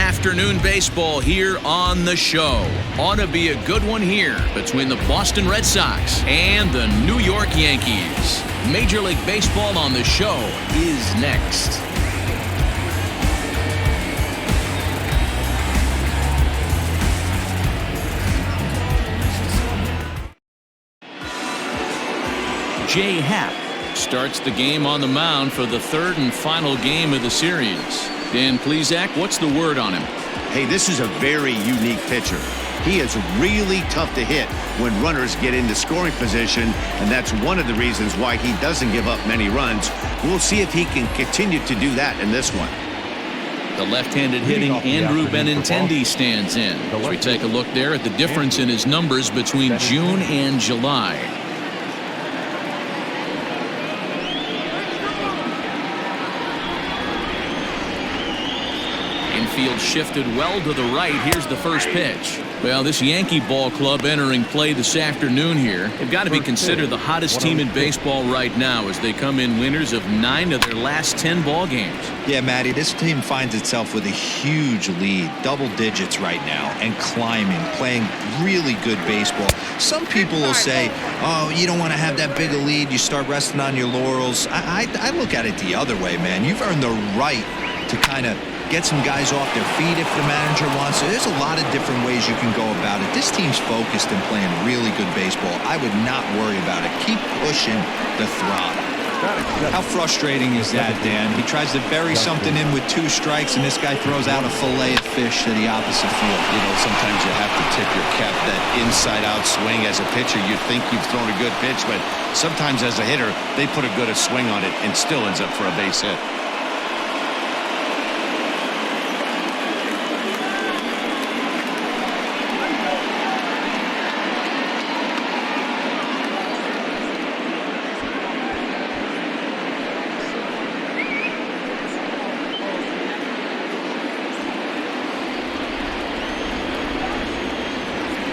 afternoon baseball here on the show. Ought to be a good one here between the Boston Red Sox and the New York Yankees. Major League Baseball on the show is next. Jay Happ starts the game on the mound for the third and final game of the series. Dan Plesac, what's the word on him? Hey, this is a very unique pitcher. He is really tough to hit when runners get into scoring position, and that's one of the reasons why he doesn't give up many runs. We'll see if he can continue to do that in this one. The left-handed hitting Andrew Benintendi stands in. As we take a look there at the difference in his numbers between June and July. Infield shifted well to the right. Here's the first pitch. Well, this Yankee ball club entering play this afternoon here. They've got to be considered the hottest team in baseball right now as they come in winners of 9 of their last 10 ball games. Yeah, Matty, this team finds itself with a huge lead, double digits right now, and climbing, playing really good baseball. Some people will say, oh, you don't want to have that big a lead. You start resting on your laurels. I look at it the other way, man. You've earned the right to kind of get some guys off their feet if the manager wants to. There's a lot of different ways you can go about it. This team's focused and playing really good baseball. I would not worry about it. Keep pushing the throttle. How frustrating is that, Dan? He tries to bury something in with 2 strikes, and this guy throws out a fillet of fish to the opposite field. You know, sometimes you have to tip your cap. That inside-out swing as a pitcher, you think you've thrown a good pitch, but sometimes as a hitter, they put a good swing on it and still ends up for a base hit.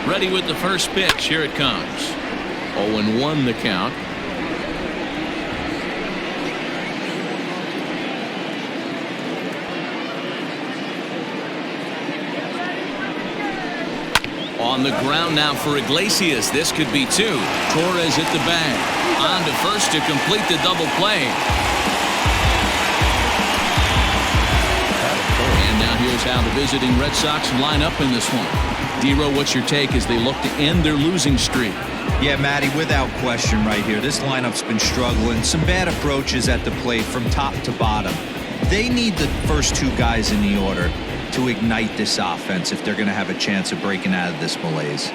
Ready with the first pitch. Here it comes. 0-1 the count. On the ground now for Iglesias. This could be 2. Torres hit the bag. On to first to complete the double play. And now here's how the visiting Red Sox line up in this one. D-Row, what's your take as they look to end their losing streak? Yeah, Matty, without question right here. This lineup's been struggling. Some bad approaches at the plate from top to bottom. They need the first 2 guys in the order to ignite this offense if they're going to have a chance of breaking out of this malaise.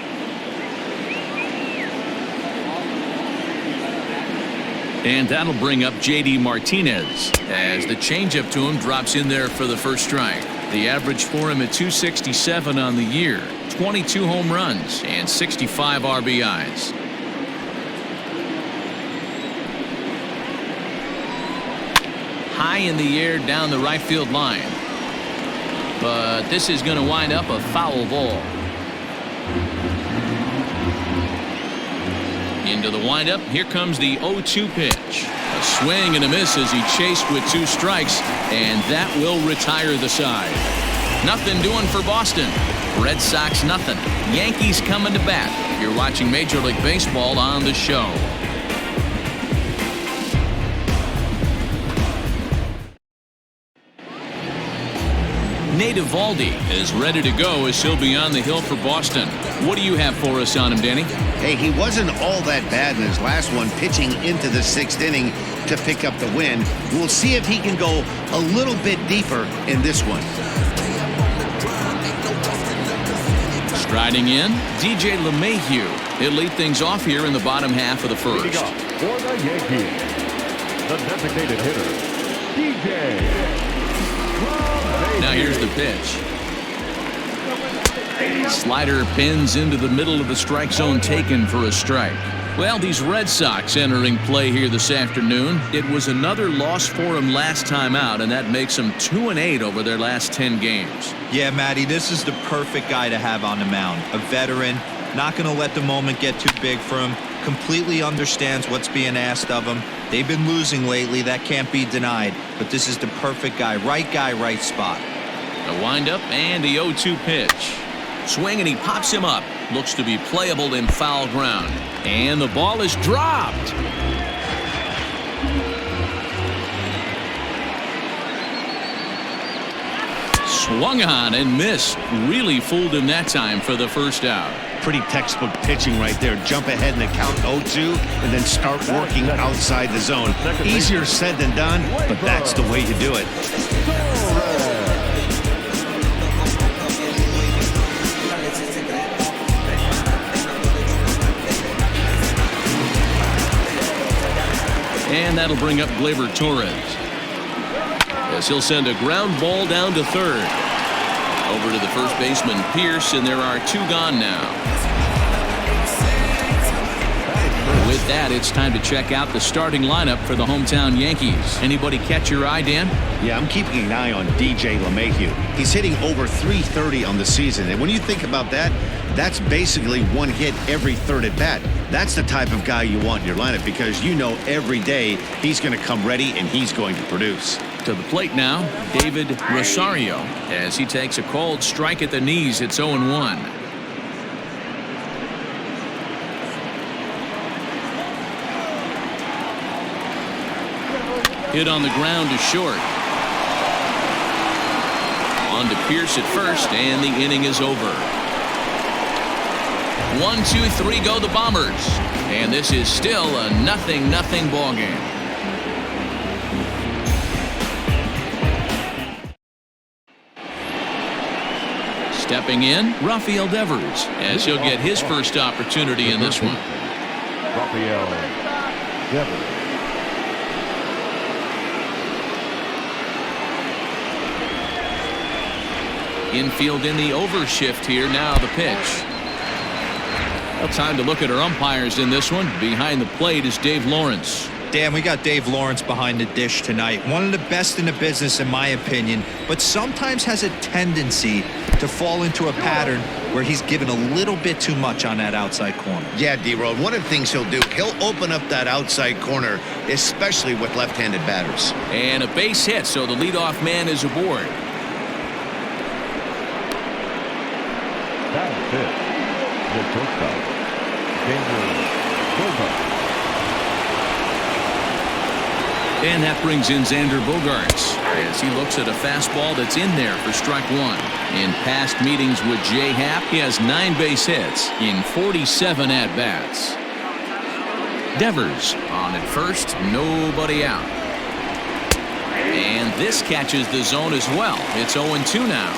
And that'll bring up J.D. Martinez as the changeup to him drops in there for the first strike. The average for him at 267 on the year. 22 home runs and 65 RBIs. High in the air down the right field line. But this is going to wind up a foul ball. Into the windup. Here comes the 0-2 pitch. A swing and a miss as he chased with 2 strikes, and that will retire the side. Nothing doing for Boston. Red Sox nothing. Yankees coming to bat. You're watching Major League Baseball on the show. Nate Eovaldi is ready to go as he'll be on the hill for Boston. What do you have for us on him, Danny? Hey, he wasn't all that bad in his last one, pitching into the 6th inning to pick up the win. We'll see if he can go a little bit deeper in this one. Striding in, DJ LeMahieu. He'll lead things off here in the bottom half of the first. For the Yankees, the designated hitter, DJ. Now here's the pitch. Slider pins into the middle of the strike zone, taken for a strike. Well, these Red Sox entering play here this afternoon. It was another loss for them last time out, and that makes them 2-8 over their last 10 games. Yeah, Matty, this is the perfect guy to have on the mound. A veteran, not going to let the moment get too big for him, completely understands what's being asked of him. They've been losing lately. That can't be denied, but this is the perfect guy, right spot. The windup and the 0-2 pitch. Swing and he pops him up. Looks to be playable in foul ground. And the ball is dropped. Swung on and missed. Really fooled him that time for the first out. Pretty textbook pitching right there. Jump ahead in the count 0-2 and then start working outside the zone. Easier said than done, but that's the way you do it. And that'll bring up Gleyber Torres, as he'll send a ground ball down to third. Over to the first baseman, Pierce, and there are 2 gone now. With that, it's time to check out the starting lineup for the hometown Yankees. Anybody catch your eye, Dan? Yeah, I'm keeping an eye on DJ LeMahieu. He's hitting over .330 on the season, and when you think about that, that's basically 1 hit every 3rd at bat. That's the type of guy you want in your lineup because you know every day he's going to come ready and he's going to produce. To the plate now, David Rosario, as he takes a called strike at the knees. It's 0-1. Hit on the ground to short. On to Pierce at first, and the inning is over. 1, 2, 3 go the Bombers, and this is still a 0-0 ball game. Stepping in, Rafael Devers, as he'll get his first opportunity in this one. Rafael Devers. Infield in the overshift here. Now the pitch. Well, time to look at our umpires in this one. Behind the plate is Dave Lawrence. Dan, we got Dave Lawrence behind the dish tonight. One of the best in the business, in my opinion, but sometimes has a tendency to fall into a pattern where he's given a little bit too much on that outside corner. Yeah, D-Road, one of the things he'll do, he'll open up that outside corner, especially with left-handed batters. And a base hit, so the leadoff man is aboard. That is the shortstop, Xander Bogaerts. And that brings in Xander Bogaerts as he looks at a fastball that's in there for strike 1. In past meetings with Jay Happ, he has 9 base hits in 47 at-bats. Devers on at first, nobody out. And this catches the zone as well. It's 0-2 now.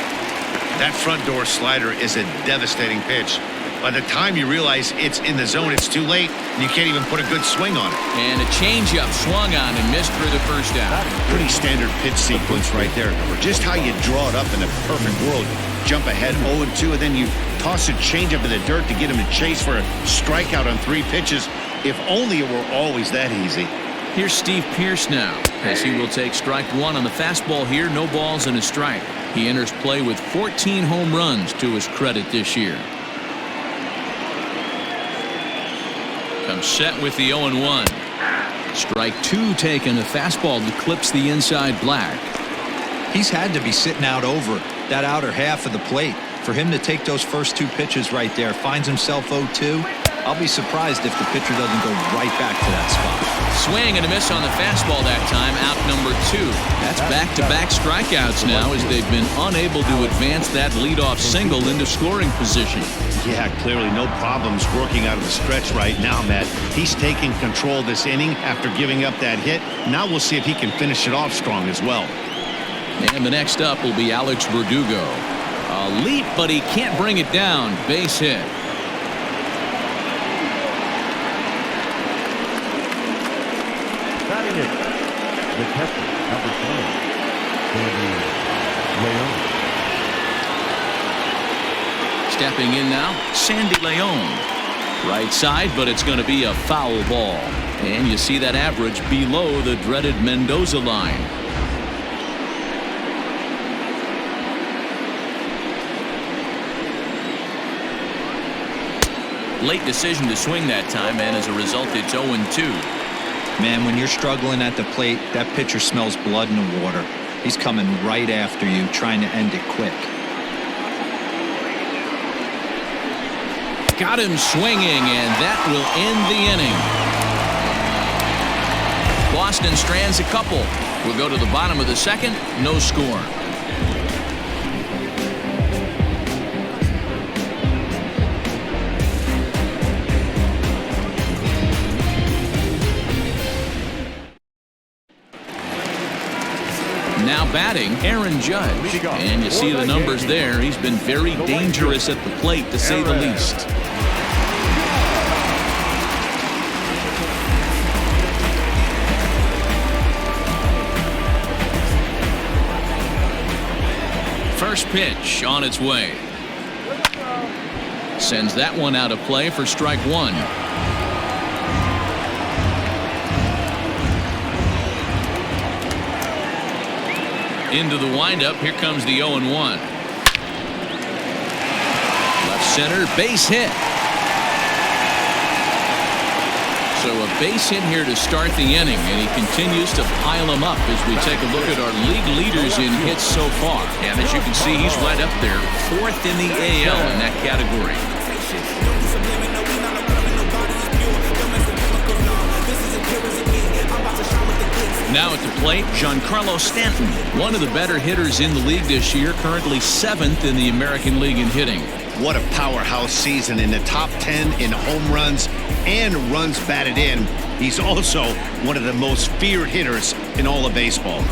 That front door slider is a devastating pitch. By the time you realize it's in the zone, it's too late. You can't even put a good swing on it. And a changeup swung on and missed for the first out. Pretty standard pitch sequence right there. Just how you draw it up in a perfect world. Jump ahead 0-2, and then you toss a changeup in the dirt to get him to chase for a strikeout on 3 pitches. If only it were always that easy. Here's Steve Pierce now, as he will take strike 1 on the fastball here. No balls and a strike. He enters play with 14 home runs to his credit this year. Comes set with the 0-1. Strike 2 taken. A fastball that clips the inside black. He's had to be sitting out over that outer half of the plate. For him to take those first 2 pitches right there, finds himself 0-2. I'll be surprised if the pitcher doesn't go right back to that spot. Swing and a miss on the fastball that time. Out number 2. That's back-to-back strikeouts now as they've been unable to advance that leadoff single into scoring position. Yeah, clearly no problems working out of the stretch right now, Matt. He's taking control of this inning after giving up that hit. Now we'll see if he can finish it off strong as well. And the next up will be Alex Verdugo. A leap, but he can't bring it down. Base hit. Batting it, the catcher, number 20, Leon. Stepping in now, Sandy Leon. Right side, but it's going to be a foul ball. And you see that average below the dreaded Mendoza line. Late decision to swing that time, and as a result, it's 0-2. Man, when you're struggling at the plate, that pitcher smells blood in the water. He's coming right after you, trying to end it quick. Got him swinging, and that will end the inning. Boston strands a couple. We'll go to the bottom of the second. No score. Now batting, Aaron Judge. And you see the numbers there. He's been very dangerous at the plate, to say the least. First pitch on its way. Sends that one out of play for strike one. Into the windup. Here comes the 0-1. Left center, base hit. So a base hit here to start the inning, and he continues to pile them up as we take a look at our league leaders in hits so far. And as you can see, he's right up there, 4th in the AL in that category. Now at the plate, Giancarlo Stanton, one of the better hitters in the league this year, currently 7th in the American League in hitting. What a powerhouse season, in the top 10 in home runs and runs batted in. He's also one of the most feared hitters in all of baseball.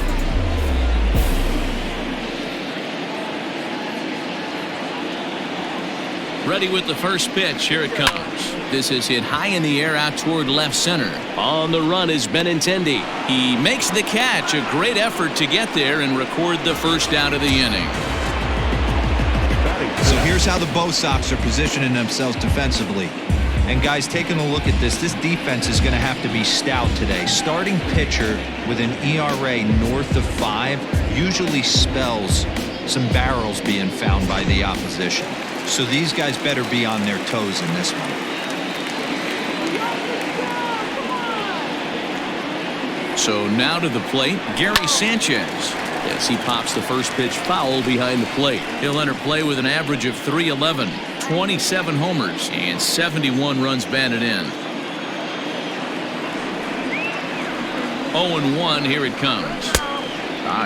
Ready with the first pitch. Here it comes. This is hit high in the air out toward left center. On the run is Benintendi. He makes the catch. A great effort to get there and record the first out of the inning. So here's how the Bo Sox are positioning themselves defensively. And guys, taking a look at this defense is going to have to be stout today. Starting pitcher with an ERA north of 5 usually spells some barrels being found by the opposition. So these guys better be on their toes in this one. So now to the plate, Gary Sanchez. Yes, he pops the first pitch foul behind the plate. He'll enter play with an average of .311, 27 homers, and 71 runs batted in. 0-1, here it comes.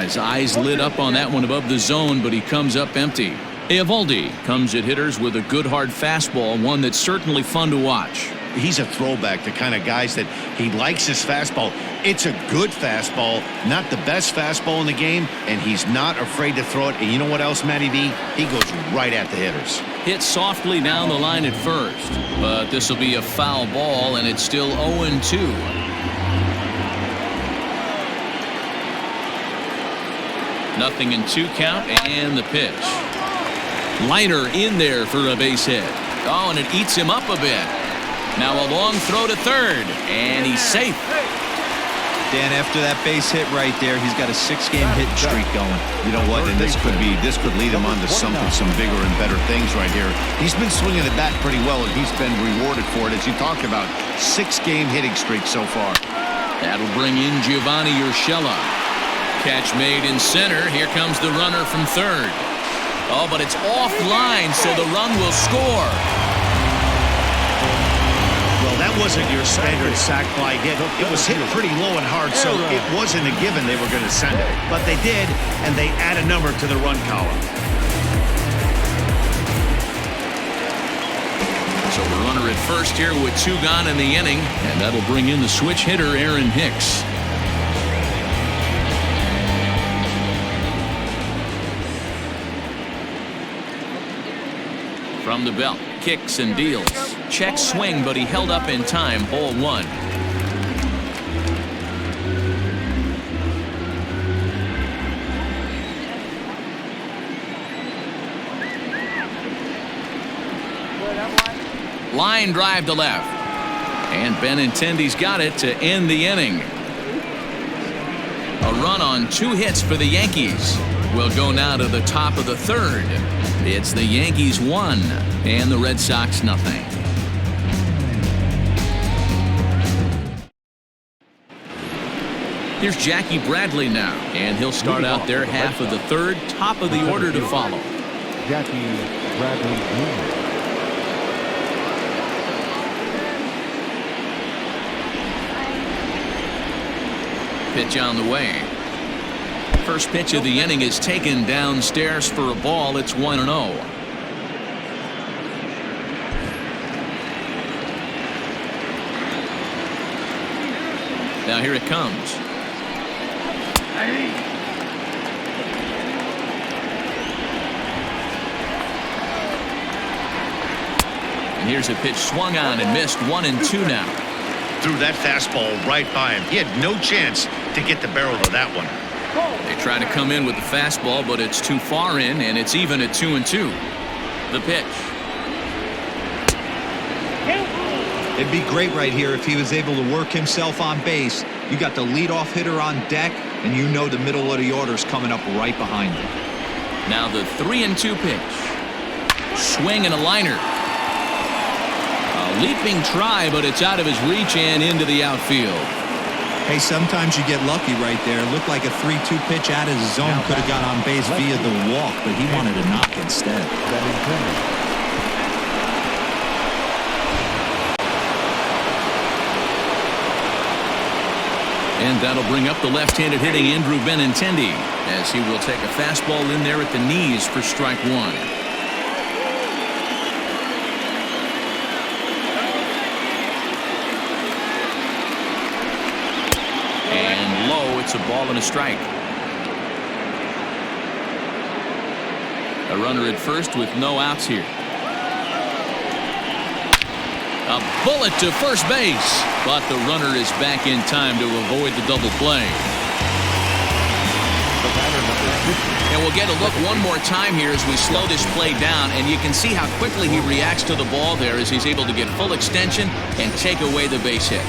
His eyes lit up on that one above the zone, but he comes up empty. Eovaldi comes at hitters with a good hard fastball, one that's certainly fun to watch. He's a throwback, the kind of guys that he likes his fastball. It's a good fastball, not the best fastball in the game, and he's not afraid to throw it. And you know what else, Matty V? He goes right at the hitters. Hit softly down the line at first, but this will be a foul ball, and it's still 0-2. Nothing in 2 count, and the pitch. Liner in there for a base hit. Oh, and it eats him up a bit. Now a long throw to third, and he's safe. Dan, after that base hit right there, he's got a 6-game hit streak going. You know what? And this could lead him on to some bigger and better things right here. He's been swinging the bat pretty well, and he's been rewarded for it, as you talked about. 6-game hitting streak so far. That'll bring in Giovanni Urshela. Catch made in center. Here comes the runner from third. Oh, but it's offline, so the run will score. Well, that wasn't your standard sac fly hit. It was hit pretty low and hard, so it wasn't a given they were going to send it. But they did, and they add a number to the run column. So the runner at first here with 2 gone in the inning, and that'll bring in the switch hitter, Aaron Hicks. From the belt, kicks and deals. Check swing, but he held up in time. Ball 1. Line drive to left. And Benintendi's got it to end the inning. A run on 2 hits for the Yankees. We'll go now to the top of the third. It's the Yankees 1 and the Red Sox nothing. Here's Jackie Bradley now, and he'll start out their half of the third, top of the order to follow. Jackie Bradley Jr. Pitch on the way. First pitch of the inning is taken downstairs for a ball. It's 1-0. Now here it comes. And here's a pitch swung on and missed. 1-2 now. Threw that fastball right by him. He had no chance to get the barrel of that one. They try to come in with the fastball, but it's too far in, and it's even at 2-2. The pitch. It'd be great right here if he was able to work himself on base. You got the leadoff hitter on deck, and you know the middle of the order's coming up right behind him. Now the 3-2 pitch. Swing and a liner. A leaping try, but it's out of his reach and into the outfield. Hey, sometimes you get lucky right there. It looked like a 3-2 pitch out of his zone. Could have got on base via the walk, but he wanted a knock instead. And that'll bring up the left-handed hitting Andrew Benintendi, as he will take a fastball in there at the knees for strike one. And low, it's a ball and a strike. A runner at first with no outs here. A bullet to first base, but the runner is back in time to avoid the double play. And we'll get a look one more time here as we slow this play down, and you can see how quickly he reacts to the ball there as he's able to get full extension and take away the base hit.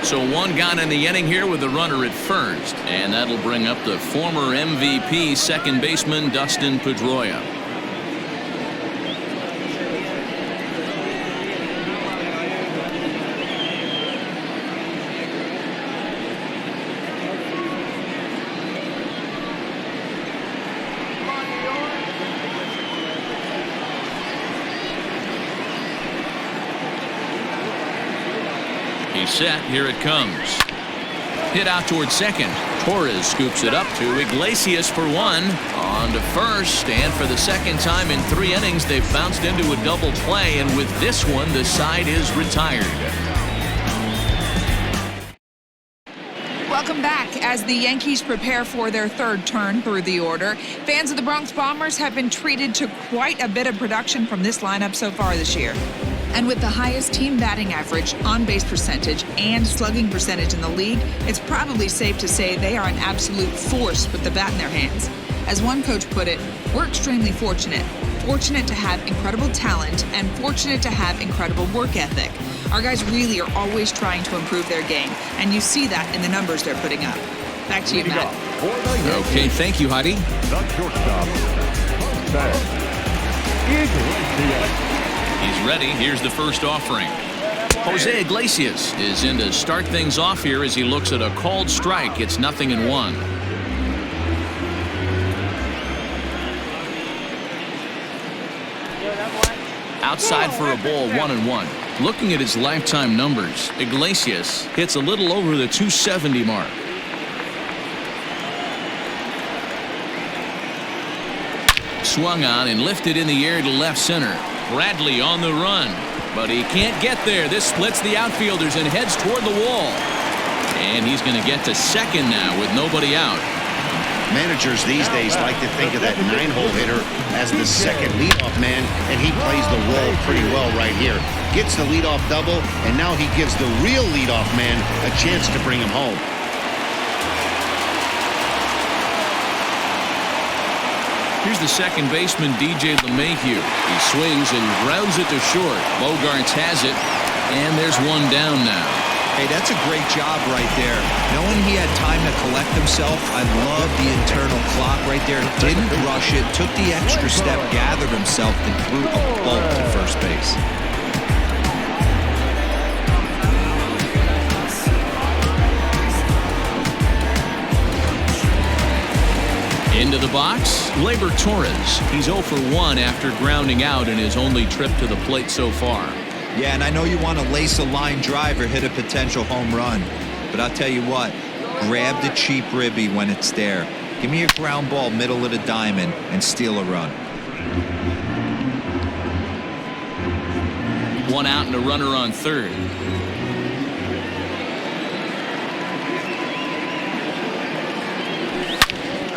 So one gone in the inning here with the runner at first, and that'll bring up the former MVP second baseman Dustin Pedroia. He's set. Here it comes. Hit out towards second. Torres scoops it up to Iglesias for one. On to first, and for the second time in 3 innings, they've bounced into a double play, and with this one, the side is retired. Welcome back. As the Yankees prepare for their third turn through the order, fans of the Bronx Bombers have been treated to quite a bit of production from this lineup so far this year. And with the highest team batting average, on-base percentage, and slugging percentage in the league, it's probably safe to say they are an absolute force with the bat in their hands. As one coach put it, we're extremely fortunate. Fortunate to have incredible talent and fortunate to have incredible work ethic. Our guys really are always trying to improve their game, and you see that in the numbers they're putting up. Back to you, Matt. Okay, thank you, Heidi. The shortstop, Iglesias. He's ready. Here's the first offering. Jose Iglesias is in to start things off here as he looks at a called strike. It's 0-1. Outside for a ball, 1-1. Looking at his lifetime numbers, Iglesias hits a little over the 270 mark. Swung on and lifted in the air to left center. Bradley on the run, but he can't get there. This splits the outfielders and heads toward the wall. And he's going to get to second now with nobody out. Managers these days like to think of that 9-hole hitter as the second leadoff man, and he plays the role pretty well right here. Gets the leadoff double, and now he gives the real leadoff man a chance to bring him home. Here's the second baseman, DJ LeMahieu. He swings and grounds it to short. Bogarts has it, and there's one down now. Hey, that's a great job right there. Knowing he had time to collect himself, I love the internal clock right there. Didn't rush it, took the extra step, gathered himself, and threw a bolt to first base. Into the box, Gleyber Torres. He's 0 for 1 after grounding out in his only trip to the plate so far. Yeah, and I know you want to lace a line drive or hit a potential home run, but I'll tell you what, grab the cheap ribby when it's there. Give me a ground ball middle of the diamond and steal a run. One out and a runner on third.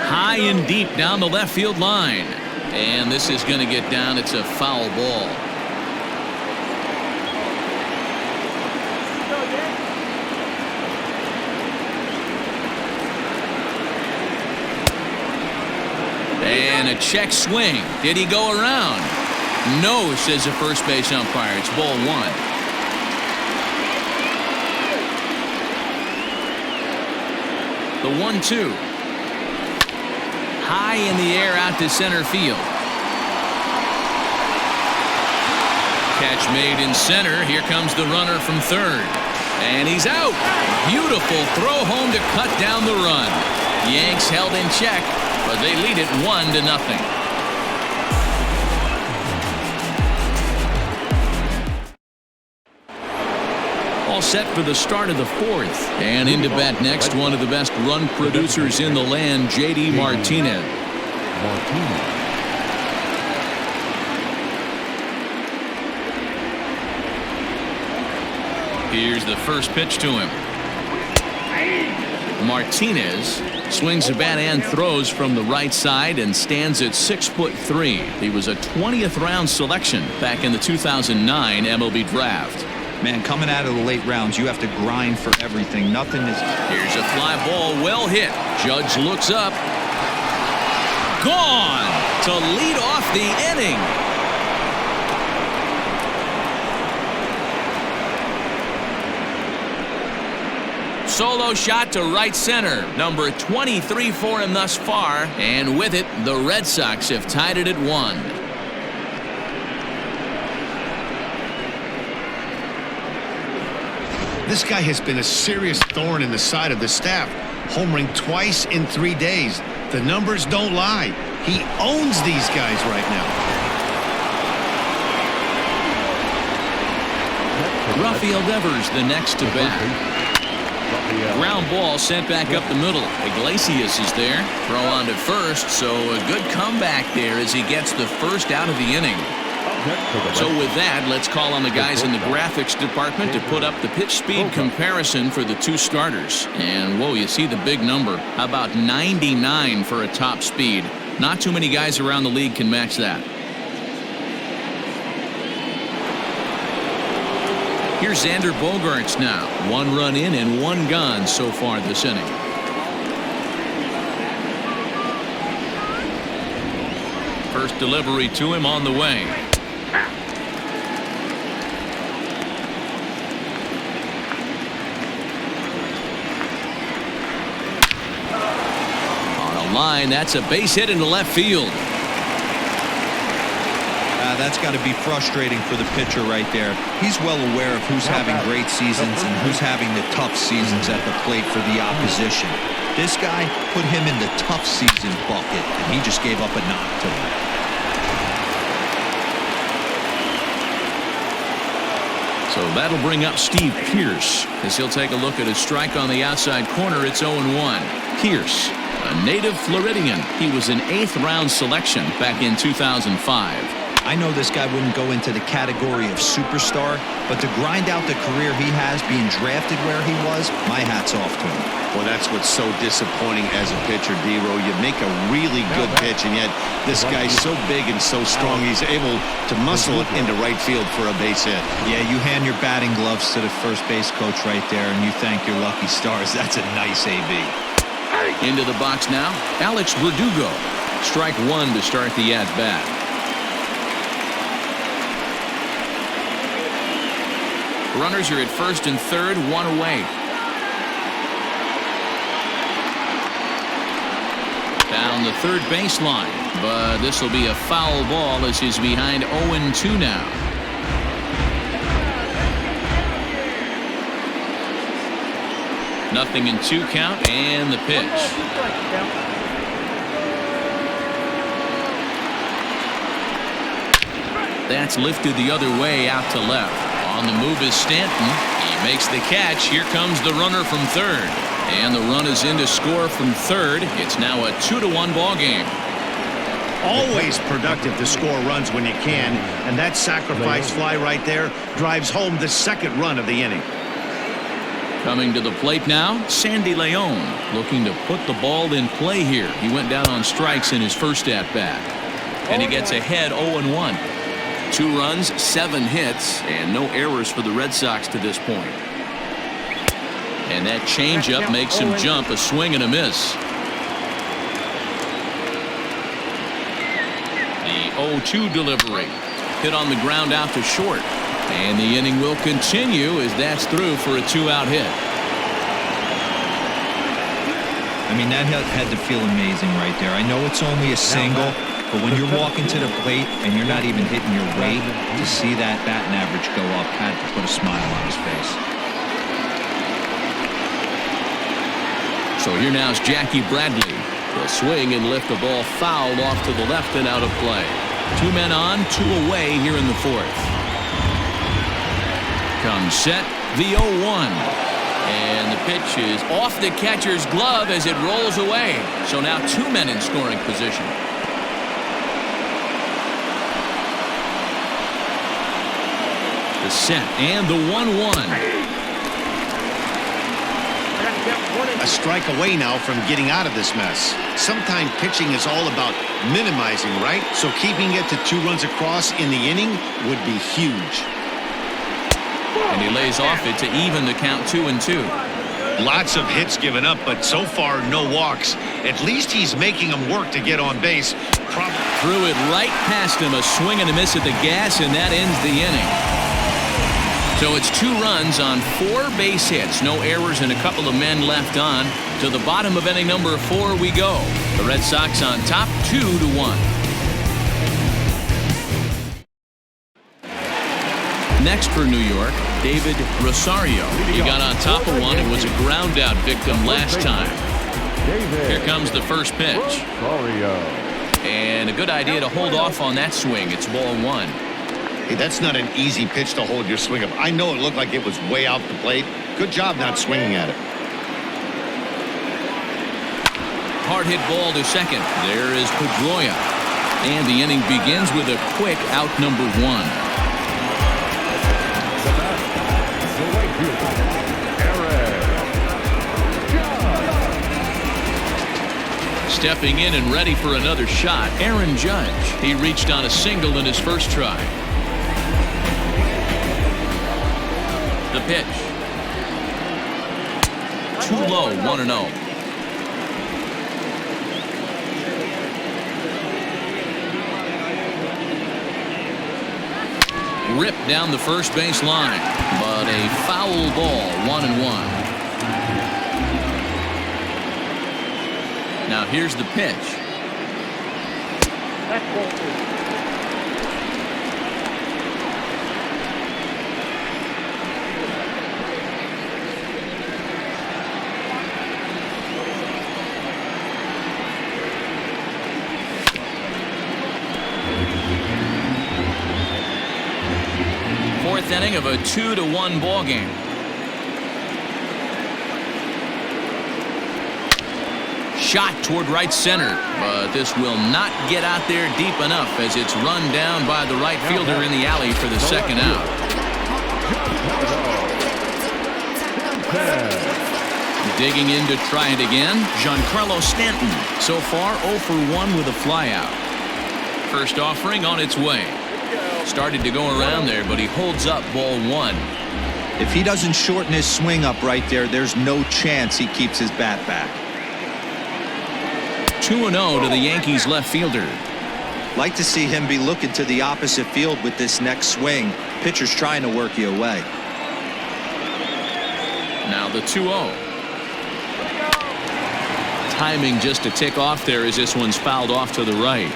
High and deep down the left field line. And this is going to get down. It's a foul ball. And a check swing. Did he go around? No, says the first base umpire. It's ball 1. The 1-2. High in the air out to center field. Catch made in center. Here comes the runner from third. And he's out. Beautiful throw home to cut down the run. Yanks held in check, but they lead it 1-0. All set for the start of the fourth. And into bat next, one of the best run producers in the land, J.D. Martinez. Here's the first pitch to him. Martinez swings the bat and throws from the right side and stands at 6'3". He was a 20th round selection back in the 2009 MLB draft. Man, coming out of the late rounds, you have to grind for everything. Nothing is... Here's a fly ball, well hit. Judge looks up. Gone to lead off the inning. Solo shot to right center. Number 23 for him thus far. And with it, the Red Sox have tied it at 1. This guy has been a serious thorn in the side of the staff, homering twice in 3 days. The numbers don't lie. He owns these guys right now. Rafael Devers the next to bat. Ground ball sent back up the middle. Iglesias is there. Throw on to first, so a good comeback there as he gets the first out of the inning. So with that, let's call on the guys in the graphics department to put up the pitch speed comparison for the two starters. And whoa, you see the big number. How about 99 for a top speed? Not too many guys around the league can match that. Here's Xander Bogaerts now. 1 run in and 1 gone so far this inning. First delivery to him on the way. Line, that's a base hit into left field. That's got to be frustrating for the pitcher right there. He's well aware of who's having great seasons and who's having the tough seasons at the plate for the opposition. This guy put him in the tough season bucket, and he just gave up a knock to him. So that'll bring up Steve Pearce as he'll take a look at his strike on the outside corner. It's 0-1. Pearce, a native Floridian. He was an 8th round selection back in 2005. I know this guy wouldn't go into the category of superstar, but to grind out the career he has being drafted where he was, my hat's off to him. Well, that's what's so disappointing as a pitcher, D-Row. You make a really good pitch, and yet this guy's so big and so strong, he's able to muscle it into right field for a base hit. Yeah, you hand your batting gloves to the first base coach right there, and you thank your lucky stars. That's a nice AB. Into the box now, Alex Verdugo. Strike 1 to start the at-bat. Runners are at first and third, 1 away. Down the third baseline, but this will be a foul ball as he's behind 0-2 now. Nothing in 2 count, and the pitch. That's lifted the other way out to left. On the move is Stanton. He makes the catch. Here comes the runner from third. And the run is in to score from third. It's now a 2-1 ball game. Always productive to score runs when you can, and that sacrifice fly right there drives home the second run of the inning. Coming to the plate now, Sandy Leon looking to put the ball in play here. He went down on strikes in his first at-bat. And he gets ahead 0-1. 2 runs, 7 hits, and no errors for the Red Sox to this point. And that changeup makes him jump, a swing and a miss. The 0-2 delivery. Hit on the ground out to short. And the inning will continue as that's through for a 2-out hit. I mean, that had to feel amazing right there. I know it's only a single, but when you're walking to the plate and you're not even hitting your weight, to see that batting average go up had to put a smile on his face. So here now is Jackie Bradley. He'll swing and lift the ball fouled off to the left and out of play. 2 men on, 2 away here in the fourth. Comes set, the 0-1. And the pitch is off the catcher's glove as it rolls away. So now 2 men in scoring position. The set and the 1-1. A strike away now from getting out of this mess. Sometimes pitching is all about minimizing, right? So keeping it to 2 runs across in the inning would be huge. And he lays off it to even the count 2-2. Lots of hits given up, but so far no walks. At least he's making them work to get on base. Threw it right past him, a swing and a miss at the gas, and that ends the inning. So it's 2 runs on 4 base hits, no errors, and a couple of men left on. To the bottom of inning number 4 we go. The Red Sox on top 2-1. Next for New York, David Rosario. He got on top of one and was a ground out victim last time. Here comes the first pitch. And a good idea to hold off on that swing. It's ball 1. Hey, that's not an easy pitch to hold your swing up. I know it looked like it was way out the plate. Good job not swinging at it. Hard hit ball to second. There is Pedroia. And the inning begins with a quick out number 1. Stepping in and ready for another shot, Aaron Judge. He reached on a single in his first try. The pitch. Too low, 1-0. Ripped down the first base line, but a foul ball, 1-1. Now here's the pitch. Fourth inning of a 2-1 ball game. Shot toward right center, but this will not get out there deep enough as it's run down by the right fielder in the alley for the second out. Digging in to try it again, Giancarlo Stanton. So far 0 for 1 with a flyout. First offering on its way. Started to go around there, but he holds up ball 1. If he doesn't shorten his swing up right there, there's no chance he keeps his bat back. 2-0 to the Yankees left fielder. Like to see him be looking to the opposite field with this next swing. Pitcher's trying to work you away. Now the 2-0. Timing just a tick off there as this one's fouled off to the right.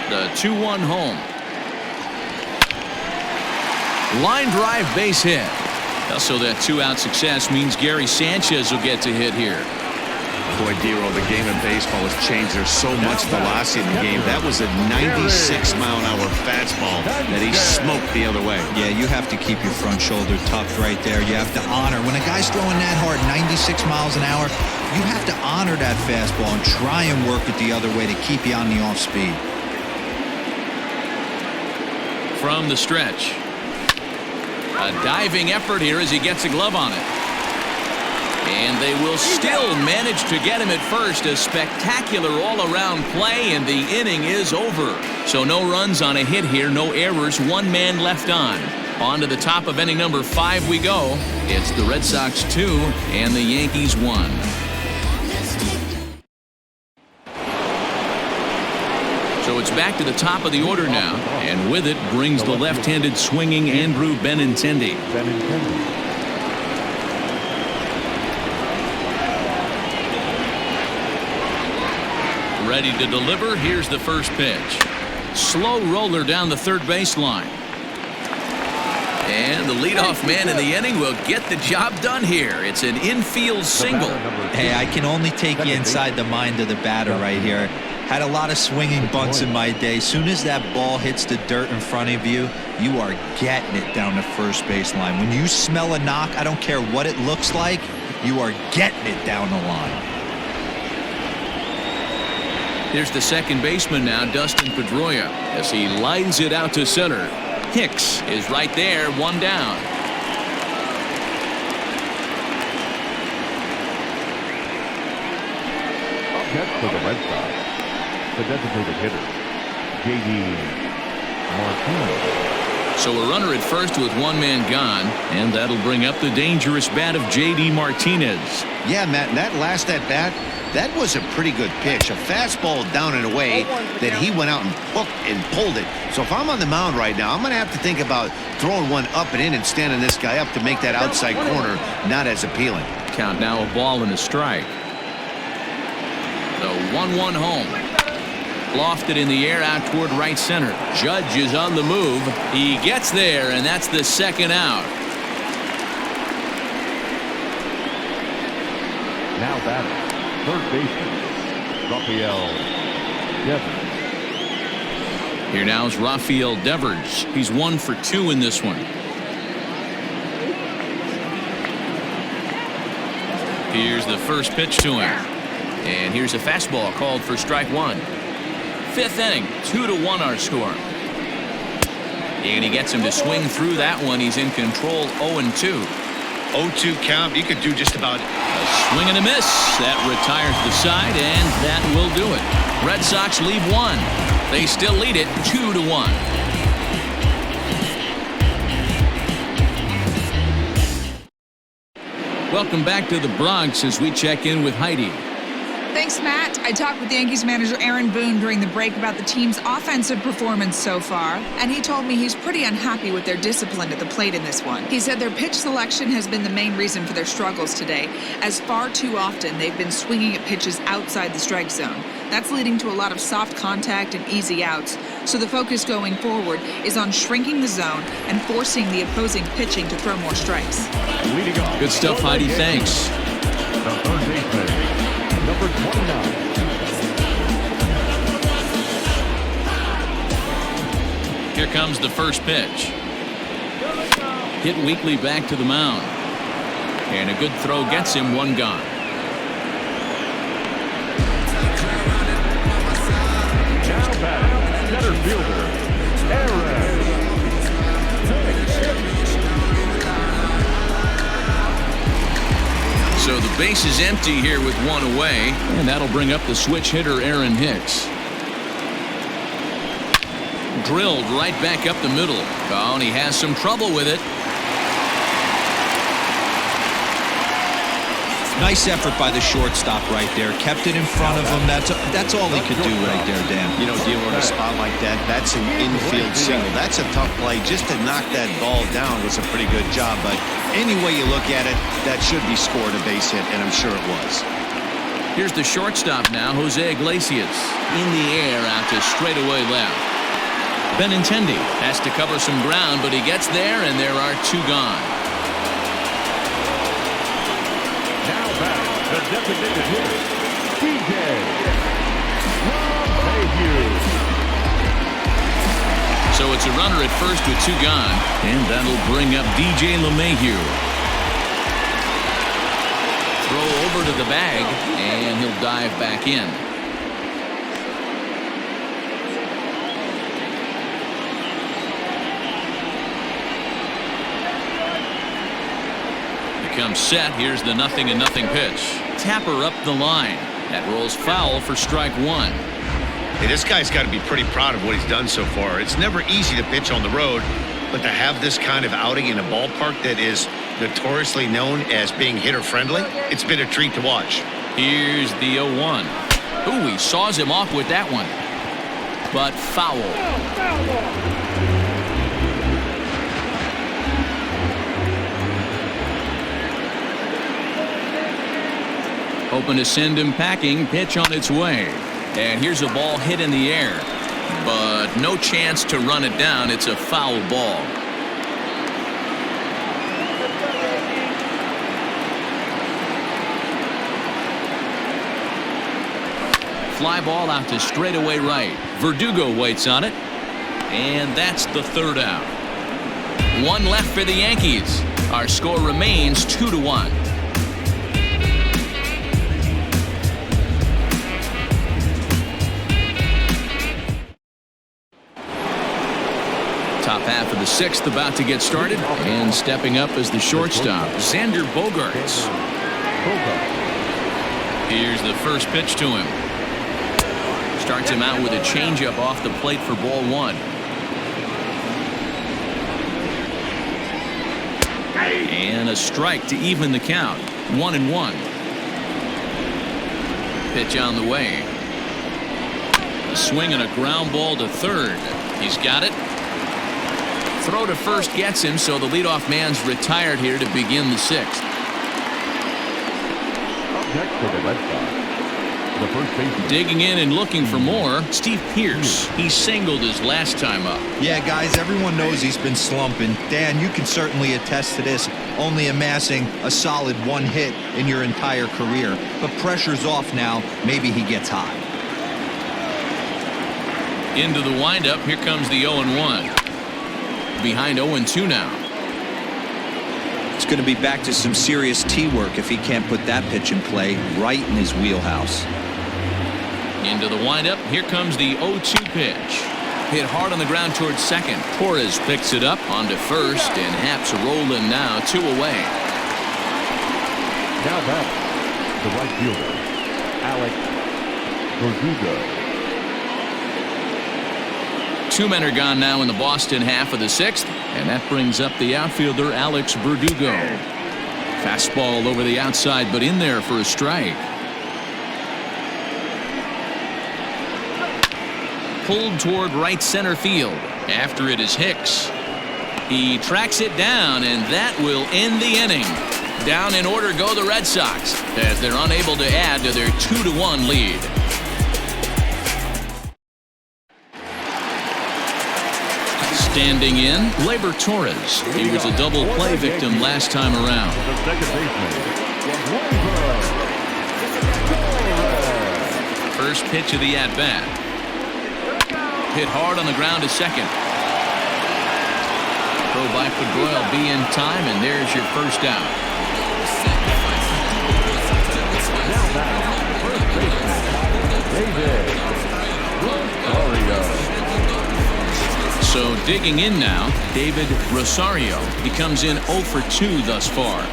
The 2-1 home. Line drive base hit. Also, that 2-out success means Gary Sanchez will get to hit here. Boy, Dero, the game of baseball has changed. There's so much velocity in the game. That was a 96-mile-an-hour fastball that he smoked the other way. Yeah, you have to keep your front shoulder tucked right there. You have to honor. When a guy's throwing that hard, 96 miles an hour, you have to honor that fastball and try and work it the other way to keep you on the off speed. From the stretch. A diving effort here as he gets a glove on it. And they will still manage to get him at first. A spectacular all-around play, and the inning is over. So no runs on a hit here, no errors, one man left on. On to the top of inning number 5 we go. It's the Red Sox 2 and the Yankees 1. So it's back to the top of the order now, and with it brings the left-handed swinging Andrew Benintendi. Ready to deliver. Here's the first pitch. Slow roller down the third baseline. And the leadoff man in the inning will get the job done here. It's an infield single. Hey, I can only take you inside the mind of the batter right here. Had a lot of swinging bunts in my day. Soon as that ball hits the dirt in front of you, you are getting it down the first baseline. When you smell a knock, I don't care what it looks like, you are getting it down the line. Here's the second baseman now, Dustin Pedroia, as he lines it out to center. Hicks is right there, one down. Up next for the Red Sox, the designated hitter, J.D. Martinez. So a runner at first with one man gone, and that'll bring up the dangerous bat of J.D. Martinez. Yeah, Matt, and that last at-bat, that was a pretty good pitch. A fastball down and away that he went out and hooked and pulled it. So if I'm on the mound right now, I'm going to have to think about throwing one up and in and standing this guy up to make that outside corner not as appealing. Count now, a ball and a strike. The 1-1 home. Lofted in the air out toward right center. Judge is on the move. He gets there, and that's the second out. Now batting, third baseman, Rafael Devers. Here now is Rafael Devers. He's 1 for 2 in this one. Here's the first pitch to him. And here's a fastball called for strike 1. Fifth inning, 2-1 our score. And he gets him to swing through that one. He's in control, 0-2. 0-2 count. You could do just about it. A swing and a miss. That retires the side, and that will do it. Red Sox leave 1. They still lead it 2-1. Welcome back to the Bronx as we check in with Heidi. Thanks, Matt. I talked with Yankees manager Aaron Boone during the break about the team's offensive performance so far, and he told me he's pretty unhappy with their discipline at the plate in this one. He said their pitch selection has been the main reason for their struggles today, as far too often they've been swinging at pitches outside the strike zone. That's leading to a lot of soft contact and easy outs, so the focus going forward is on shrinking the zone and forcing the opposing pitching to throw more strikes. Good stuff, Heidi. Thanks. The third baseman, number 29. Here comes the first pitch. Hit weakly back to the mound. And a good throw gets him, one gone. Now batting, center fielder, Aaron. So the base is empty here with one away, and that'll bring up the switch hitter Aaron Hicks. Drilled right back up the middle. Oh, and he has some trouble with it. Nice effort by the shortstop right there. Kept it in front of him. That's all he could do right there, Dan. You know, dealing with a spot like that, that's an infield single. That's a tough play. Just to knock that ball down was a pretty good job. But any way you look at it, that should be scored a base hit, and I'm sure it was. Here's the shortstop now, Jose Iglesias. In the air out to straightaway left. Benintendi has to cover some ground, but he gets there, and there are two gone. Now back, the designated hitter, So it's a runner at first with 2 gone, and that'll bring up DJ LeMahieu. Throw over to the bag, and he'll dive back in. Becomes set. Here's the 0-0 pitch. Tapper up the line. That rolls foul for strike 1. Hey, this guy's got to be pretty proud of what he's done so far. It's never easy to pitch on the road, but to have this kind of outing in a ballpark that is notoriously known as being hitter-friendly, it's been a treat to watch. Here's the 0-1. Ooh, he saws him off with that one. But foul. Hoping to send him packing. Pitch on its way. And here's a ball hit in the air. But no chance to run it down. It's a foul ball. Fly ball out to straightaway right. Verdugo waits on it. And that's the 3rd out. 1 left for the Yankees. Our score remains 2-1. Top half of the 6th about to get started, and stepping up as the shortstop, Xander Bogaerts. Here's the first pitch to him. Starts him out with a changeup off the plate for ball 1. And a strike to even the count. 1-1. Pitch on the way. A swing and a ground ball to 3rd. He's got it. Throw to first gets him, so the leadoff man's retired here to begin the 6th. Next for the Red Sox, the first baseman. Digging in and looking for more, Steve Pearce. He singled his last time up. Yeah, guys, everyone knows he's been slumping. Dan, you can certainly attest to this, only amassing a solid 1 hit in your entire career. But pressure's off now. Maybe he gets hot. Into the windup. Here comes the 0-1. Behind 0-2 now. It's going to be back to some serious tee work if he can't put that pitch in play right in his wheelhouse. Into the windup. Here comes the 0-2 pitch. Hit hard on the ground towards second. Torres picks it up onto first, and Happ's rolling now. 2 away. Now back, the right fielder, Alex Verdugo. 2 men are gone now in the Boston half of the 6th, and that brings up the outfielder Alex Verdugo. Fastball over the outside, but in there for a strike. Pulled toward right center field. After it is Hicks. He tracks it down, and that will end the inning. Down in order go the Red Sox, as they're unable to add to their 2-1 lead. Standing in, Gleyber Torres. He was a double play victim last time around. The second baseman, First pitch of the at-bat. Hit hard on the ground to second. Throw by Pedroia will be in time, and there's your first out. Now back, first baseman, David Rosario. So digging in now, David Rosario. He comes in 0 for 2 thus far.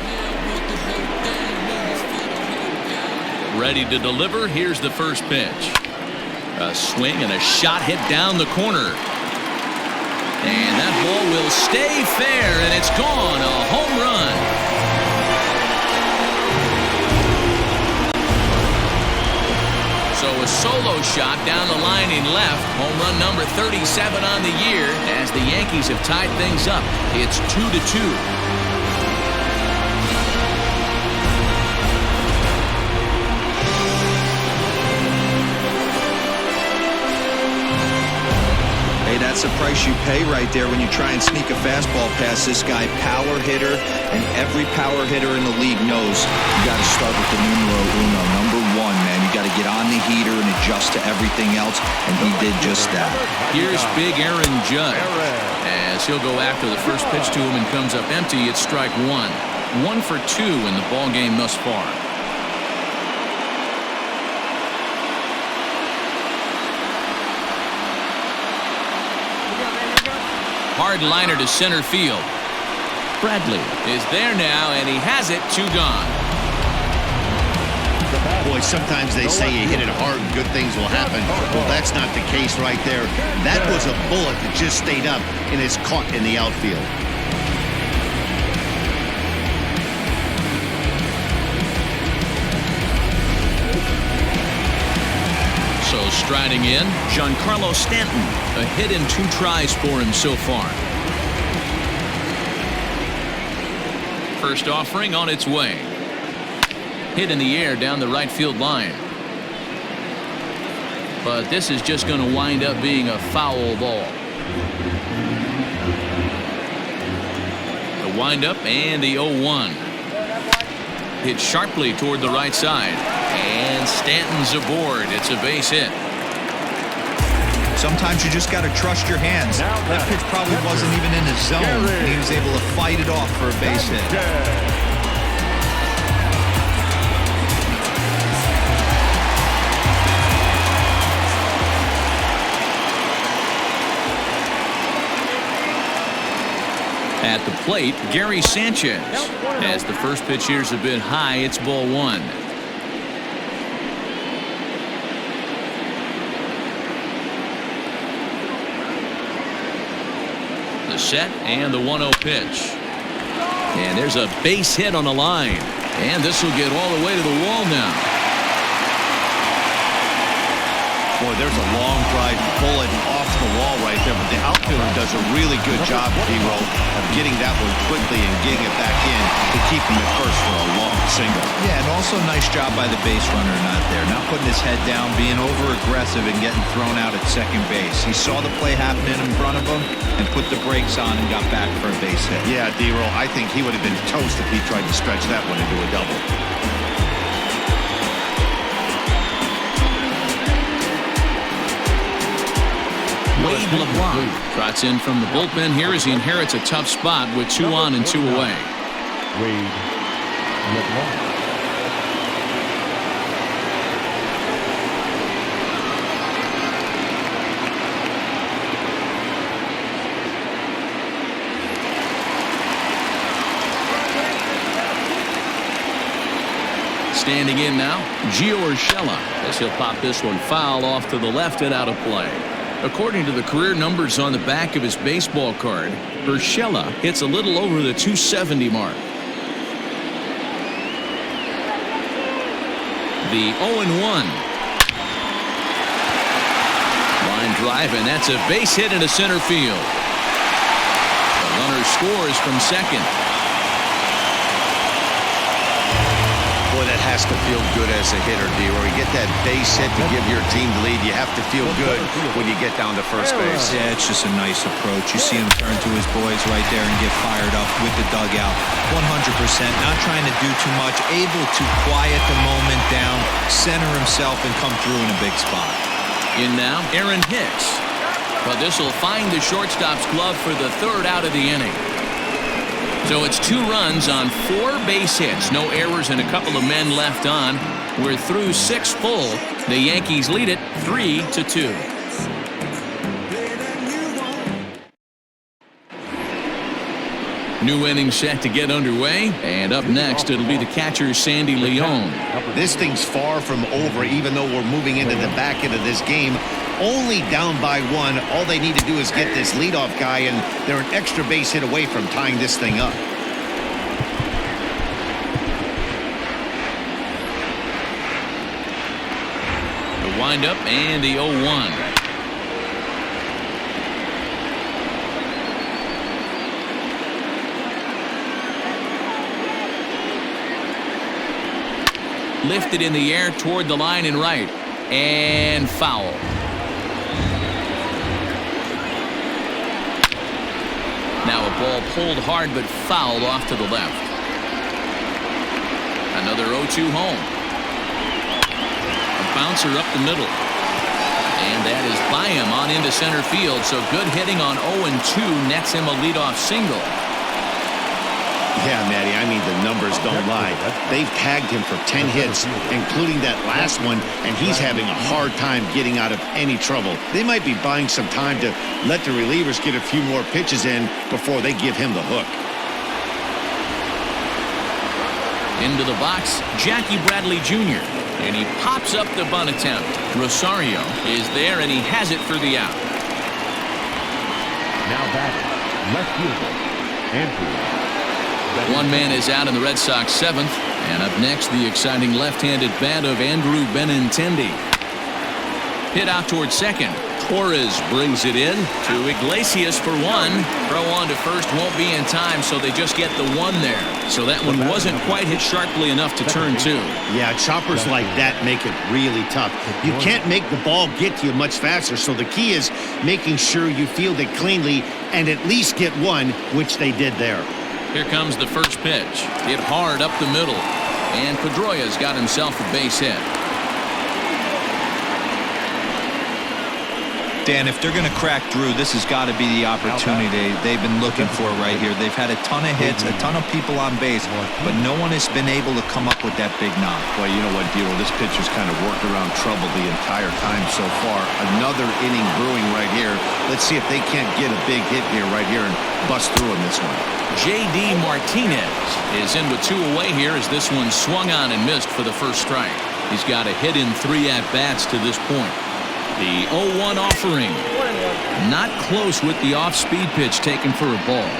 Ready to deliver. Here's the first pitch. A swing and a shot hit down the corner. And that ball will stay fair, and it's gone. A home run. So a solo shot down the line in left. Home run number 37 on the year as the Yankees have tied things up. It's 2-2. Hey, that's a price you pay right there when you try and sneak a fastball past this guy. Power hitter, and every power hitter in the league knows you got to start with the numero uno, number one, man. You got to get on the heater and adjust to everything else, and he did just that. Here's big Aaron Judge as he'll go after the first pitch to him and comes up empty. It's strike one. 1 for 2 in the ball game thus far. Hard liner to center field. Bradley is there now, and he has it. 2 gone. Boy, sometimes they say you hit it hard and good things will happen. Well, that's not the case right there. That was a bullet that just stayed up and is caught in the outfield. So striding in, Giancarlo Stanton. A hit in 2 tries for him so far. First offering on its way. Hit in the air down the right field line. But this is just going to wind up being a foul ball. The windup and the 0-1. Hit sharply toward the right side. And Stanton's aboard. It's a base hit. Sometimes you just got to trust your hands. That pitch probably wasn't even in his zone, and he was able to fight it off for a base hit. At the plate, Gary Sanchez. As the first pitch here's a bit high, it's ball 1. The set and the 1-0 pitch. And there's a base hit on the line. And this will get all the way to the wall now. Boy, there's a long drive bullet off the wall right there, but the outfielder does a really good job, D-Roll, of getting that one quickly and getting it back in to keep him at first for a long single. Yeah, and also nice job by the base runner not there. Not putting his head down, being over-aggressive and getting thrown out at second base. He saw the play happening in front of him and put the brakes on and got back for a base hit. Yeah, D-Roll, I think he would have been toast if he tried to stretch that one into a double. Wade LeBlanc trots in from the bullpen here as he inherits a tough spot with 2 on and 2 away. Wade LeBlanc. Standing in now, Gio Urshela, as he'll pop this one foul off to the left and out of play. According to the career numbers on the back of his baseball card, Urshela hits a little over the 270 mark. The 0-1. Line drive, and that's a base hit into center field. The runner scores from second. Boy, that has to feel good as a hitter, D. Where you get that base hit to give your team the lead, you have to feel good when you get down to first base. Yeah, it's just a nice approach. You see him turn to his boys right there and get fired up with the dugout. 100%, not trying to do too much, able to quiet the moment down, center himself, and come through in a big spot. In now, Aaron Hicks. But this will find the shortstop's glove for the 3rd out of the inning. So it's 2 runs on 4 base hits, no errors and a couple of men left on. We're through 6 full. The Yankees lead it 3-2. New inning set to get underway, and up next it'll be the catcher Sandy Leon. This thing's far from over, even though we're moving into the back end of this game. Only down by 1. All they need to do is get this leadoff guy, and they're an extra base hit away from tying this thing up. The windup and the 0-1. Lifted in the air toward the line and right, and foul. Now a ball pulled hard but fouled off to the left. Another 0-2 home. A bouncer up the middle. And that is by him on into center field. So good hitting on 0-2 nets him a leadoff single. Yeah, Matty, I mean, the numbers don't lie. They've tagged him for 10 hits, including that last one, and he's having a hard time getting out of any trouble. They might be buying some time to let the relievers get a few more pitches in before they give him the hook. Into the box, Jackie Bradley Jr., and he pops up the bunt attempt. Rosario is there, and he has it for the out. Now batting, left fielder, Andrew. One man is out in the Red Sox seventh, and up next the exciting left-handed bat of Andrew Benintendi. Hit out towards second. Torres brings it in to Iglesias for one. Throw on to first won't be in time, so they just get the one there. So that one wasn't quite hit sharply enough to turn two. Yeah, choppers like that make it really tough. You can't make the ball get to you much faster, so the key is making sure you field it cleanly and at least get one, which they did there. Here comes the first pitch. Hit hard up the middle. And Pedroia's got himself a base hit. Dan, if they're going to crack through, this has got to be the opportunity they've been looking for right here. They've had a ton of hits, a ton of people on base, but no one has been able to come up with that big knock. Well, you know what, Dilo? This pitcher's kind of worked around trouble the entire time so far. Another inning brewing right here. Let's see if they can't get a big hit here right here and bust through in this one. J.D. Martinez is in with two away here as this one swung on and missed for the first strike. He's got a hit in 3 at-bats to this point. The 0-1 offering. Not close with the off-speed pitch taken for a ball.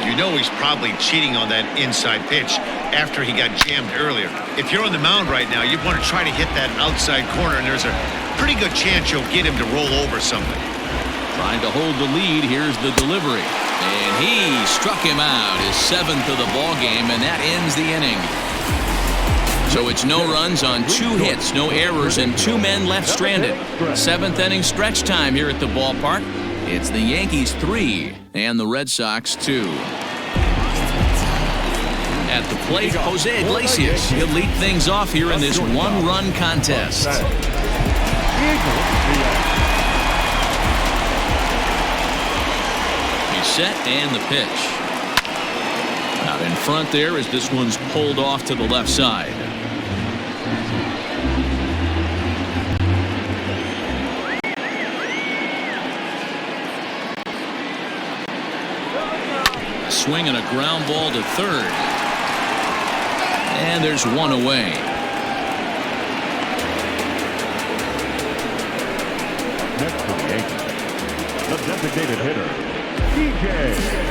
You know he's probably cheating on that inside pitch after he got jammed earlier. If you're on the mound right now, you want to try to hit that outside corner, and there's a pretty good chance you'll get him to roll over something. Trying to hold the lead. Here's the delivery. And he struck him out, his 7th of the ball game, and that ends the inning. So it's no runs on 2 hits, no errors, and 2 men left stranded. 7th inning stretch time here at the ballpark. It's the Yankees 3 and the Red Sox 2. At the plate, Jose Iglesias. He'll lead things off here in this 1-run contest. He's set and the pitch. Out in front there as this one's pulled off to the left side. Swing and a ground ball to third. And there's one away. Next for the Yankees, the designated hitter, DJ.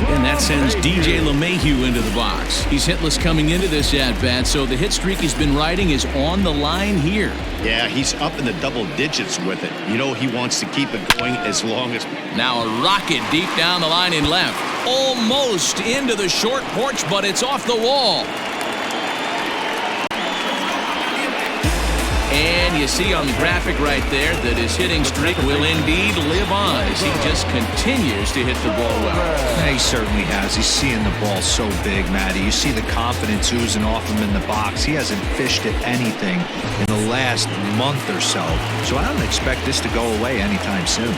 And that sends DJ LeMahieu into the box. He's hitless coming into this at-bat, so the hit streak he's been riding is on the line here. Yeah, he's up in the double digits with it. You know he wants to keep it going as long as... Now a rocket deep down the line in left. Almost into the short porch, but it's off the wall. And you see on the graphic right there that his hitting streak will indeed live on as he just continues to hit the ball well. He certainly has. He's seeing the ball so big, Matty. You see the confidence oozing off him in the box. He hasn't fished at anything in the last month or so. So I don't expect this to go away anytime soon.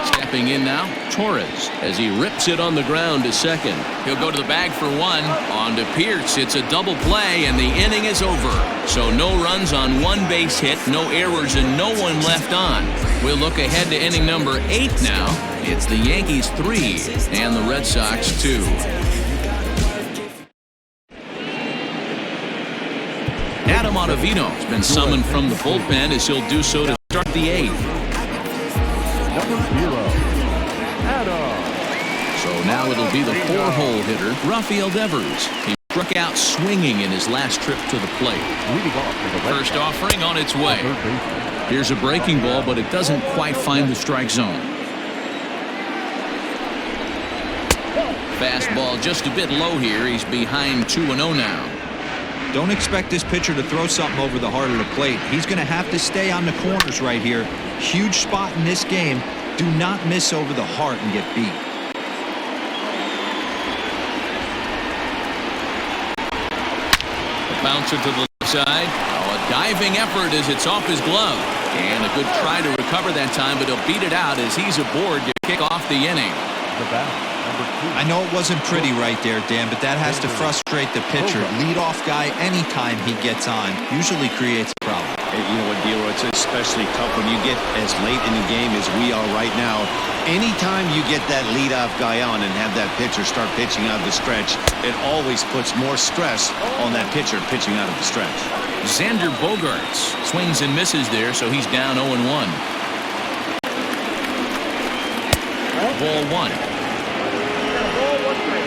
Stepping in now, Torres, as he rips it on the ground to second. He'll go to the bag for one. On to Pierce. It's a double play, and the inning is over. So no runs on 1 base hit, no errors, and no one left on. We'll look ahead to inning number 8 now. It's the Yankees 3 and the Red Sox 2. Adam Ottavino has been summoned from the bullpen as he'll do so to start the 8th. Number 0, Adam. So now it'll be the 4-hole hitter, Rafael Devers. He struck out swinging in his last trip to the plate. Leading off for the Red First Sox, offering on its way. third baseman. Here's a breaking ball, but it doesn't quite find the strike zone. Fastball just a bit low here. He's behind 2-0 now. Don't expect this pitcher to throw something over the heart of the plate. He's going to have to stay on the corners right here. Huge spot in this game Do not miss over the heart and get beat. A bouncer to the left side. Oh, a diving effort as it's off his glove. And a good try to recover that time, but he'll beat it out as he's aboard to kick off the inning. The bat, number 2. I know it wasn't pretty right there, Dan, but that has to frustrate the pitcher. Leadoff guy, anytime he gets on, usually creates a problem. Hey, you know what, D'Lo, it's especially tough when you get as late in the game as we are right now. Anytime you get that leadoff guy on and have that pitcher start pitching out of the stretch, it always puts more stress on that pitcher pitching out of the stretch. Xander Bogaerts swings and misses there, so he's down 0-1. Ball 1.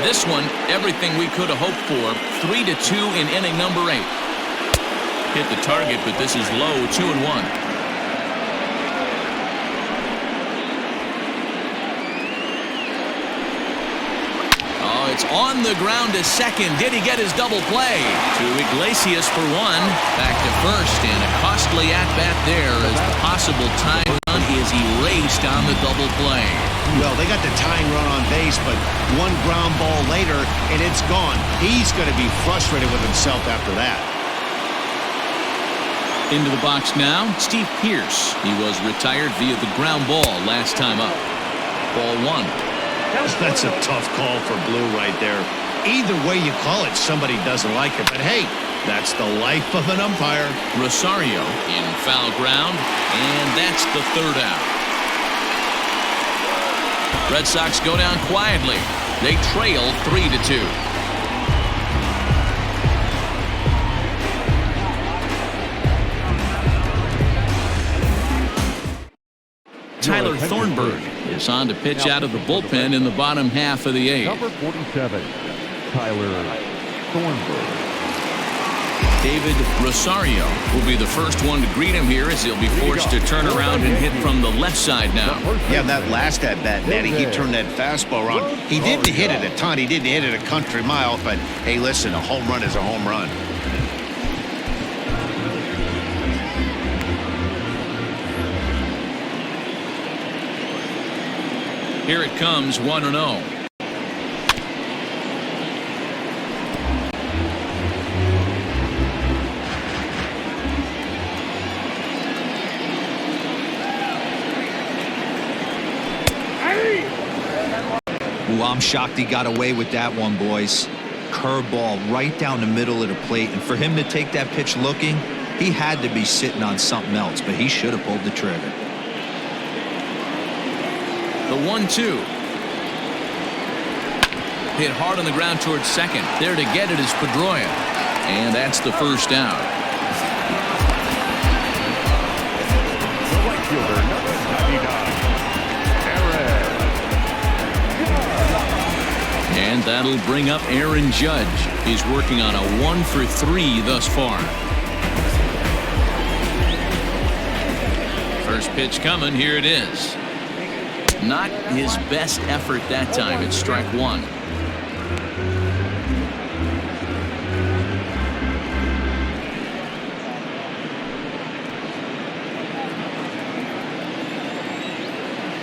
This one, everything we could have hoped for. 3-2 in inning number 8. Hit the target, but this is low. 2-1. It's on the ground to second. Did he get his double play? To Iglesias for 1. Back to first, and a costly at-bat there as the possible tying run is erased on the double play. Well, they got the tying run on base, but one ground ball later, and it's gone. He's going to be frustrated with himself after that. Into the box now, Steve Pearce. He was retired via the ground ball last time up. Ball 1. That's a tough call for Blue right there. Either way you call it, somebody doesn't like it. But hey, that's the life of an umpire. Rosario in foul ground, and that's the 3rd out. Red Sox go down quietly. They trail 3-2. Tyler Thornburg is on to pitch out of the bullpen in the bottom half of the 8th. Number 47, Tyler Thornburg. David Rosario will be the first one to greet him here as he'll be forced to turn around and hit from the left side now. Yeah, that last at-bat, Matty, he turned that fastball around. He didn't hit it a ton. He didn't hit it a country mile. But, hey, listen, a home run is a home run. Here it comes, 1-0. Ooh, I'm shocked he got away with that one, boys. Curveball right down the middle of the plate, and for him to take that pitch looking, he had to be sitting on something else, but he should have pulled the trigger. The 1-2. Hit hard on the ground towards second. There to get it is Pedroia. And that's the first out. The right fielder, number 99, And that'll bring up Aaron Judge. He's working on a 1-for-3 thus far. First pitch coming. Here it is. Not his best effort that time. It's strike 1.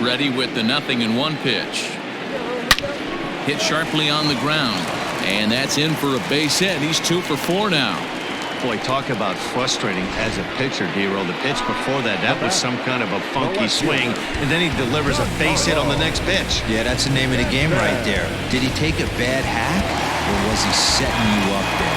Ready with the 0-1 pitch. Hit sharply on the ground. And that's in for a base hit. He's 2 for 4 now. Boy, talk about frustrating as a pitcher, D-Roll. The pitch before that was some kind of a funky swing, and then he delivers a base hit on the next pitch. Yeah, that's the name of the game right there. Did he take a bad hack, or was he setting you up there?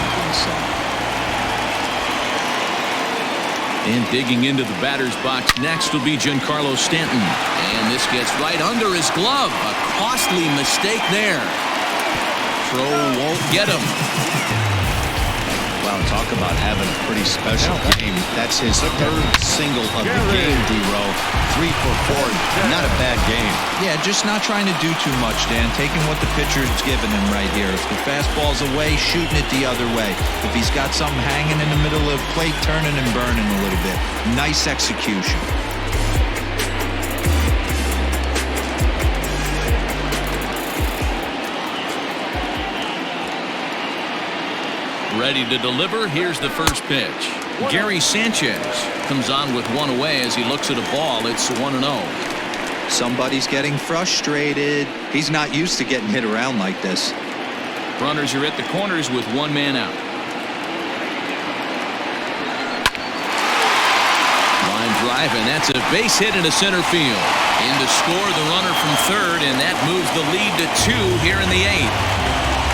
And digging into the batter's box next will be Giancarlo Stanton. And this gets right under his glove. A costly mistake there. Throw won't get him. Wow, talk about having a pretty special game. That's his 3rd single of the game, D-Roll. 3 for 4. Not a bad game. Yeah, just not trying to do too much, Dan. Taking what the pitcher's giving him right here. If the fastball's away, shooting it the other way. If he's got something hanging in the middle of the plate, turning and burning a little bit. Nice execution. Ready to deliver. Here's the first pitch. Gary Sanchez comes on with 1 away as he looks at a ball. It's 1-0. Somebody's getting frustrated. He's not used to getting hit around like this. Runners are at the corners with one man out. Line drive, and that's a base hit into center field. In to score the runner from third, and that moves the lead to 2 here in the 8th.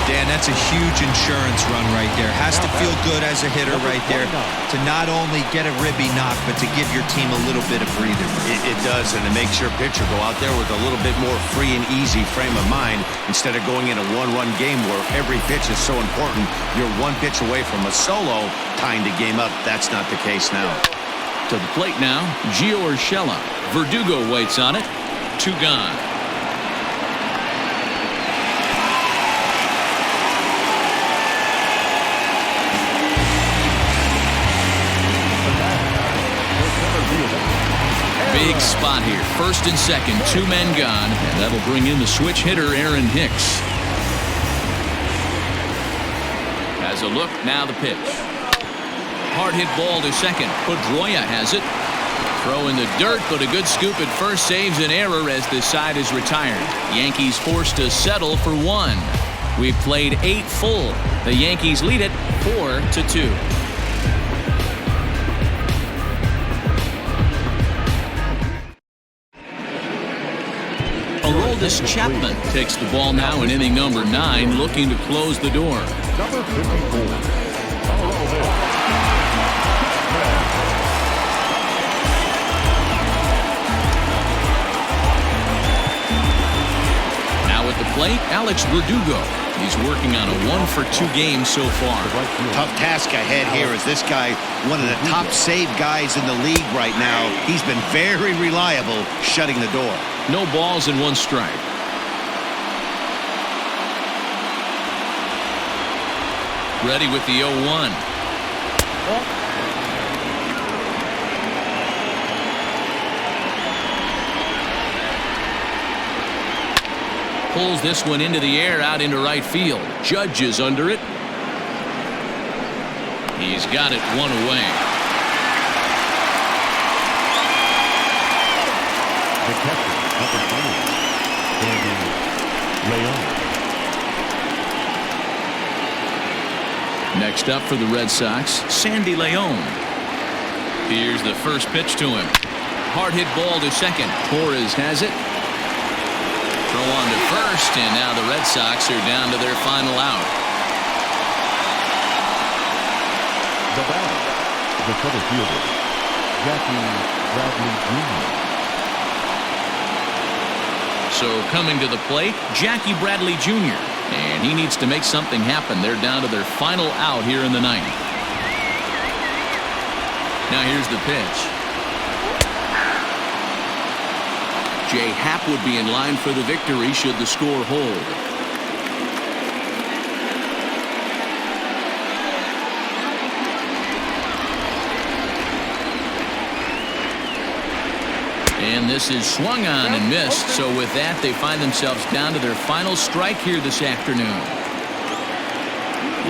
Dan, that's a huge insurance run right there. Has to feel good as a hitter right there to not only get a ribby knock, but to give your team a little bit of breather. It does, and it makes your pitcher go out there with a little bit more free and easy frame of mind instead of going in a one-run game where every pitch is so important. You're one pitch away from a solo, tying the game up. That's not the case now. To the plate now, Gio Urshela. Verdugo waits on it. 2 gone. Big spot here. First and second, 2 men gone, and that'll bring in the switch hitter, Aaron Hicks. Has a look, now the pitch. Hard hit ball to second. Pedroia has it. Throw in the dirt, but a good scoop at first saves an error as the side is retired. Yankees forced to settle for 1. We've played 8 full. The Yankees lead it 4-2. Aroldis Chapman takes the ball now in inning number 9, looking to close the door. Number 54. Now at the plate, Alex Verdugo. He's working on a 1-for-2 game so far. Tough task ahead here as this guy, one of the top save guys in the league right now. He's been very reliable shutting the door. No balls and 1 strike. Ready with the 0-1. Pulls this one into the air out into right field. Judge is under it. He's got it 1 away. The catcher, number 20, Sandy Leon. Next up for the Red Sox, Sandy Leon. Here's the first pitch to him. Hard hit ball to second. Torres has it. Throw on to first, and now the Red Sox are down to their final out. The batter, the center fielder, Jackie Bradley Jr. So coming to the plate, Jackie Bradley Jr. And he needs to make something happen. They're down to their final out here in the 9th. Now here's the pitch. Jay Happ would be in line for the victory should the score hold. And this is swung on and missed. So with that, they find themselves down to their final strike here this afternoon.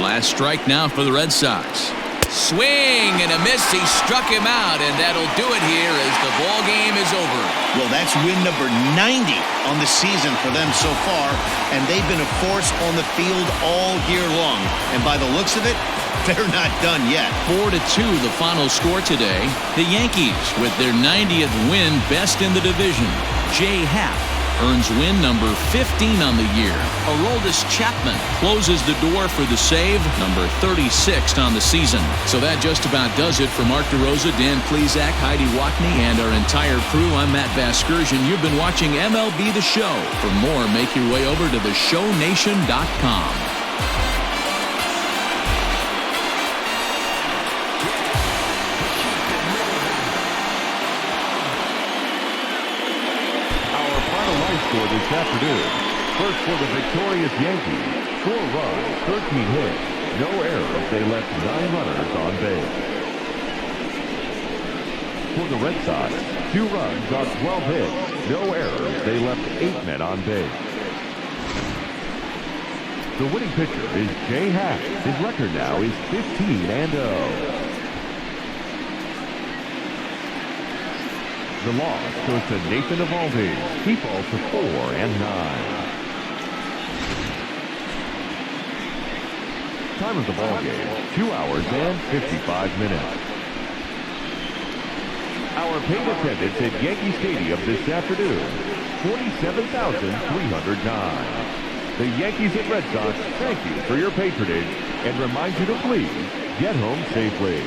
Last strike now for the Red Sox. Swing and a miss. He struck him out, and that'll do it here as the ball game is over. Well, that's win number 90 on the season for them so far, and they've been a force on the field all year long. And by the looks of it, they're not done yet. 4-2 the final score today. The Yankees with their 90th win, best in the division. Jay Happ earns win number 15 on the year. Aroldis Chapman closes the door for the save, number 36 on the season. So that just about does it for Mark DeRosa, Dan Plesac, Heidi Watney, and our entire crew. I'm Matt Vasgersian. You've been watching MLB The Show. For more, make your way over to theshownation.com. For this afternoon. First for the victorious Yankees, 4 runs, 13 hits, no errors. They left 9 runners on base. For the Red Sox, 2 runs on 12 hits, no errors. They left 8 men on base. The winning pitcher is Jay Happ. His record now is 15-0. The loss goes to Nathan Evaldi. He falls to 4-9. Time of the ball game, 2 hours and 55 minutes. Our paid attendance at Yankee Stadium this afternoon, 47,309. The Yankees and Red Sox thank you for your patronage and remind you to please get home safely.